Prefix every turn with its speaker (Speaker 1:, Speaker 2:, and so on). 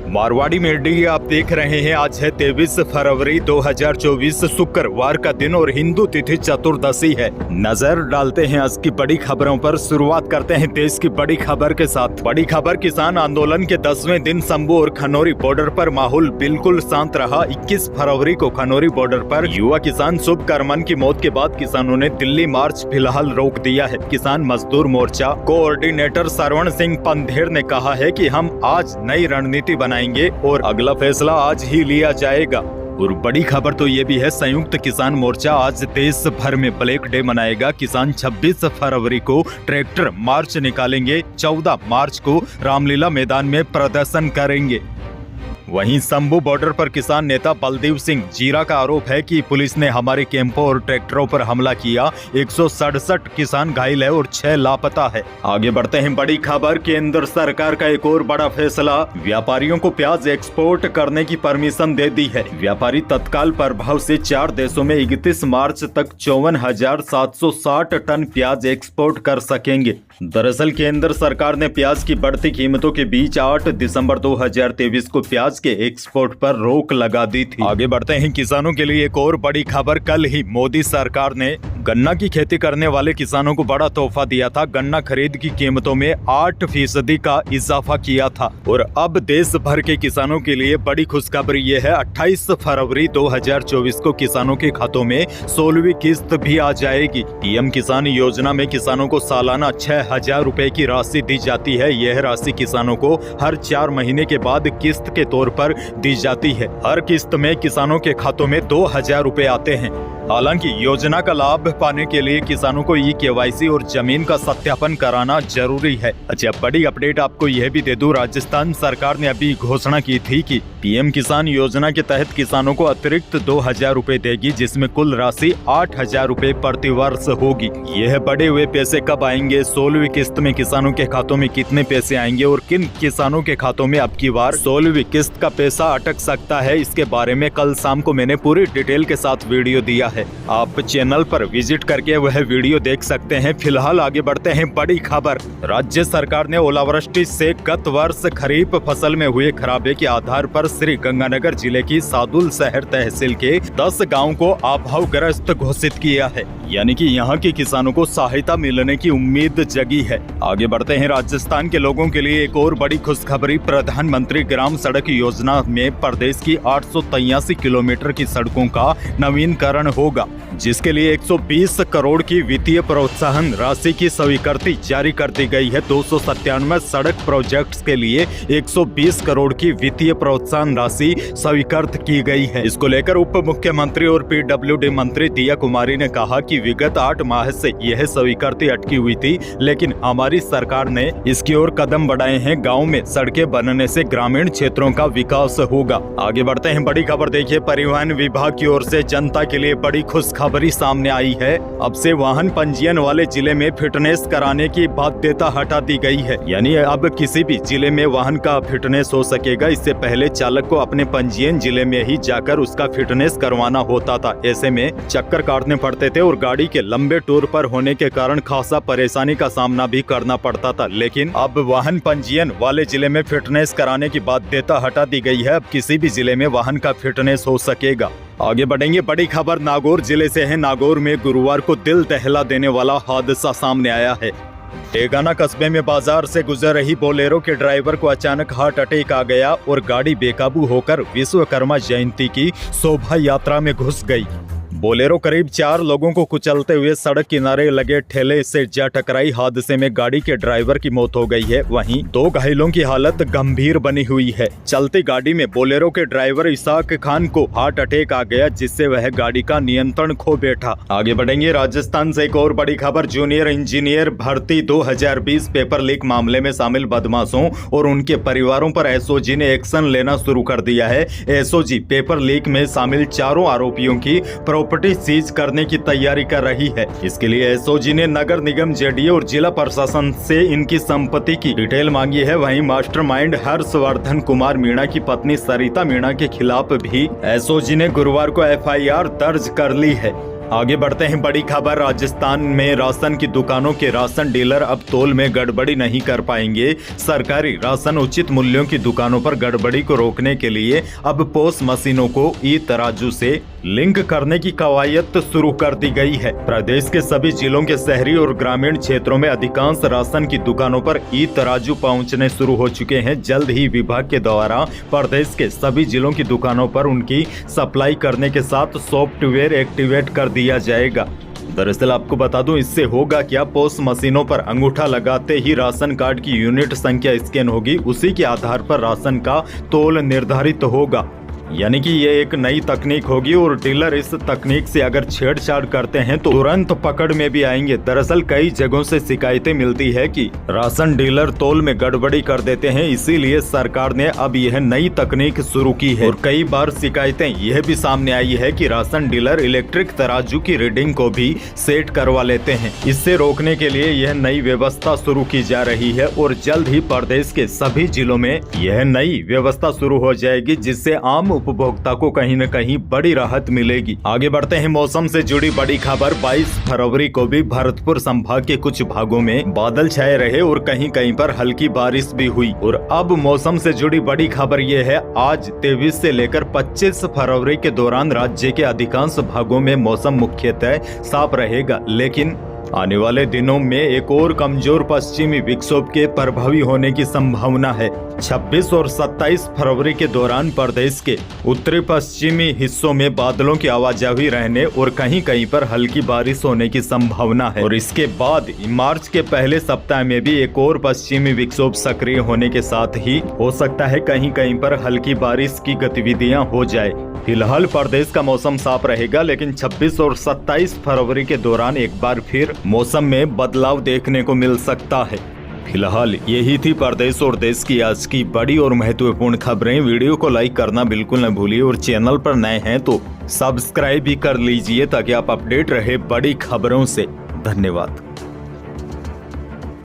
Speaker 1: Marwari media आप देख रहे हैं। आज है 23 फरवरी 2024 शुक्रवार का दिन और हिंदू तिथि चतुर्दशी है। नजर डालते हैं आज की बड़ी खबरों पर। शुरुआत करते हैं देश की बड़ी खबर के साथ। बड़ी खबर, किसान आंदोलन के 10वें दिन शंभू और खनौरी बॉर्डर पर माहौल बिल्कुल शांत रहा। 21 फरवरी को खनौरी बॉर्डर पर युवा किसान शुभ करमन की मौत के बाद किसानों ने दिल्ली मार्च फिलहाल रोक दिया है। किसान मजदूर मोर्चा कोऑर्डिनेटर श्रवण सिंह पंधेर ने कहा है कि हम आज नई रणनीति बनाएंगे और अगला फैसला आज ही लिया जाएगा। और बड़ी खबर तो ये भी है, संयुक्त किसान मोर्चा आज देश भर में ब्लैक डे मनाएगा। किसान 26 फरवरी को ट्रैक्टर मार्च निकालेंगे, 14 मार्च को रामलीला मैदान में प्रदर्शन करेंगे। वहीं शंभू बॉर्डर पर किसान नेता बलदेव सिंह जीरा का आरोप है कि पुलिस ने हमारे कैंपों और ट्रैक्टरों पर हमला किया। 167 किसान घायल है और 6 लापता है। आगे बढ़ते हैं बड़ी खबर, केंद्र सरकार का एक और बड़ा फैसला, व्यापारियों को प्याज एक्सपोर्ट करने की परमिशन दे दी है। व्यापारी तत्काल प्रभाव से 4 देशों में 31 मार्च तक 54,760 टन प्याज एक्सपोर्ट कर सकेंगे। दरअसल केंद्र सरकार ने प्याज की बढ़ती कीमतों के बीच 8 दिसंबर 2023 को प्याज के एक्सपोर्ट पर रोक लगा दी थी। आगे बढ़ते हैं किसानों के लिए एक और बड़ी खबर, कल ही मोदी सरकार ने गन्ना की खेती करने वाले किसानों को बड़ा तोहफा दिया था। गन्ना खरीद की कीमतों में 8% का इजाफा किया था और अब देश भर के किसानों के लिए बड़ी खुशखबरी ये है, 28 फरवरी 2024 को किसानों के खातों में 16वीं किस्त भी आ जाएगी। पीएम किसान योजना में किसानों को सालाना 6,000 रुपए की राशि दी जाती है। यह राशि किसानों को हर 4 महीने के बाद किस्त के तौर पर दी जाती है। हर किस्त में किसानों के खातों में 2,000 रुपए आते हैं। हालांकि योजना का लाभ पाने के लिए किसानों को ई-केवाईसी और जमीन का सत्यापन कराना जरूरी है। अच्छा, बड़ी अपडेट आपको यह भी दे दूं, राजस्थान सरकार ने अभी घोषणा की थी कि पीएम किसान योजना के तहत किसानों को अतिरिक्त 2,000 रुपए देगी, जिसमें कुल राशि 8,000 रुपए प्रति वर्ष होगी। यह बढ़े हुए पैसे कब आएंगे, 16वीं किस्त में किसानों के खातों में कितने पैसे आएंगे और किन किसानों के खातों में अब की बार 16वीं किस्त का पैसा अटक सकता है, इसके बारे में कल शाम को मैंने पूरी डिटेल के साथ वीडियो दिया है। आप चैनल पर विजिट करके वह वीडियो देख सकते हैं। फिलहाल आगे बढ़ते हैं बड़ी खबर, राज्य सरकार ने ओलावृष्टि से गत वर्ष खरीफ फसल में हुए खराबे के आधार पर श्री गंगानगर जिले की सादुल शहर तहसील के 10 गाँव को अभावग्रस्त घोषित किया है, यानी कि यहाँ के किसानों को सहायता मिलने की उम्मीद जगी है। आगे बढ़ते हैं, राजस्थान के लोगों के लिए एक और बड़ी खुशखबरी, प्रधानमंत्री ग्राम सड़क योजना में प्रदेश की 883 किलोमीटर की सड़कों का नवीनीकरण होगा, जिसके लिए 120 करोड़ की वित्तीय प्रोत्साहन राशि की स्वीकृति जारी कर दी गई है। 297 सड़क प्रोजेक्ट्स के लिए 120 करोड़ की वित्तीय प्रोत्साहन राशि स्वीकृत की गई है। इसको लेकर उप मुख्यमंत्री और पीडब्ल्यूडी मंत्री दिया कुमारी ने कहा कि विगत 8 माह से यह स्वीकृति अटकी हुई थी, लेकिन हमारी सरकार ने इसकी ओर कदम बढ़ाए हैं। गाँव में सड़कें बनने से ग्रामीण क्षेत्रों का विकास होगा। आगे बढ़ते हैं बड़ी खबर, देखिए परिवहन विभाग की ओर से जनता के लिए बड़ी खुशखबरी सामने आई है। अब से वाहन पंजीयन वाले जिले में फिटनेस कराने की बाध्यता हटा दी गई है, यानी अब किसी भी जिले में वाहन का फिटनेस हो सकेगा। इससे पहले चालक को अपने पंजीयन जिले में ही जाकर उसका फिटनेस करवाना होता था। ऐसे में चक्कर काटने पड़ते थे और गाड़ी के लंबे टूर पर होने के कारण खासा परेशानी का सामना भी करना पड़ता था। लेकिन अब वाहन पंजीयन वाले जिले में फिटनेस कराने की बाध्यता हटा दी गई है। अब किसी भी जिले में वाहन का फिटनेस हो सकेगा। आगे बढ़ेंगे, बड़ी खबर नागौर जिले से है। नागौर में गुरुवार को दिल दहला देने वाला हादसा सामने आया है। डेगाना कस्बे में बाजार से गुजर रही बोलेरो के ड्राइवर को अचानक हार्ट अटैक आ गया और गाड़ी बेकाबू होकर विश्वकर्मा जयंती की शोभा यात्रा में घुस गई। बोलेरो करीब 4 लोगों को कुचलते हुए सड़क किनारे लगे ठेले से जा टकराई। हादसे में गाड़ी के ड्राइवर की मौत हो गई है, वहीं 2 घायलों की हालत गंभीर बनी हुई है। चलती गाड़ी में बोलेरो के ड्राइवर इसाक खान को हार्ट अटैक आ गया, जिससे वह गाड़ी का नियंत्रण खो बैठा। आगे बढ़ेंगे, राजस्थान से एक और बड़ी खबर, जूनियर इंजीनियर भर्ती 2020 पेपर लीक मामले में शामिल बदमाशों और उनके परिवारों पर एसओजी ने एक्शन लेना शुरू कर दिया है। एसओजी पेपर लीक में शामिल 4 आरोपियों की प्रॉपर्टी सीज करने की तैयारी कर रही है। इसके लिए एसओजी ने नगर निगम, जेडीए और जिला प्रशासन से इनकी संपत्ति की डिटेल मांगी है। वहीं मास्टरमाइंड हर्षवर्धन कुमार मीणा की पत्नी सरिता मीणा के खिलाफ भी एसओजी ने गुरुवार को एफआईआर दर्ज कर ली है। आगे बढ़ते हैं, बड़ी खबर। राजस्थान में राशन की दुकानों के राशन डीलर अब तोल में गड़बड़ी नहीं कर पाएंगे। सरकारी राशन उचित मूल्यों की दुकानों पर गड़बड़ी को रोकने के लिए अब पोस मशीनों को ई तराजू से लिंक करने की कवायद शुरू कर दी गई है। प्रदेश के सभी जिलों के शहरी और ग्रामीण क्षेत्रों में अधिकांश राशन की दुकानों पर ई तराजू पहुंचने शुरू हो चुके हैं। जल्द ही विभाग के द्वारा प्रदेश के सभी जिलों की दुकानों पर उनकी सप्लाई करने के साथ सॉफ्टवेयर एक्टिवेट कर दिया जाएगा। दरअसल आपको बता दूं, इससे होगा क्या, पोस मशीनों पर अंगूठा लगाते ही राशन कार्ड की यूनिट संख्या स्कैन होगी, उसी के आधार पर राशन का तोल निर्धारित होगा। यानी कि ये एक नई तकनीक होगी और डीलर इस तकनीक से अगर छेड़छाड़ करते हैं तो तुरंत पकड़ में भी आएंगे। दरअसल कई जगहों से शिकायतें मिलती है कि राशन डीलर तोल में गड़बड़ी कर देते हैं, इसीलिए सरकार ने अब यह नई तकनीक शुरू की है। और कई बार शिकायतें यह भी सामने आई है कि राशन डीलर इलेक्ट्रिक तराजू की रीडिंग को भी सेट करवा लेते हैं। इससे रोकने के लिए यह नई व्यवस्था शुरू की जा रही है और जल्द ही प्रदेश के सभी जिलों में यह नई व्यवस्था शुरू हो जाएगी, जिससे आम उपभोक्ता को कहीं न कहीं बड़ी राहत मिलेगी। आगे बढ़ते हैं, मौसम से जुड़ी बड़ी खबर। 22 फरवरी को भी भरतपुर संभाग के कुछ भागों में बादल छाए रहे और कहीं कहीं पर हल्की बारिश भी हुई। और अब मौसम से जुड़ी बड़ी खबर ये है, आज 23 से लेकर 25 फरवरी के दौरान राज्य के अधिकांश भागों में मौसम मुख्यतः साफ रहेगा, लेकिन आने वाले दिनों में एक और कमजोर पश्चिमी विक्षोभ के प्रभावी होने की संभावना है। 26 और 27 फरवरी के दौरान प्रदेश के उत्तरी पश्चिमी हिस्सों में बादलों की आवाजाही रहने और कहीं कहीं पर हल्की बारिश होने की संभावना है। और इसके बाद मार्च के पहले सप्ताह में भी एक और पश्चिमी विक्षोभ सक्रिय होने के साथ ही हो सकता है कहीं कहीं पर हल्की बारिश की गतिविधियां हो जाए। फिलहाल प्रदेश का मौसम साफ रहेगा, लेकिन 26 और 27 फरवरी के दौरान एक बार फिर मौसम में बदलाव देखने को मिल सकता है। फिलहाल यही थी प्रदेश और देश की आज की बड़ी और महत्वपूर्ण खबरें। वीडियो को लाइक करना बिल्कुल न भूलिए और चैनल पर नए हैं तो सब्सक्राइब भी कर लीजिए ताकि आप अपडेट रहे बड़ी खबरों से। धन्यवाद।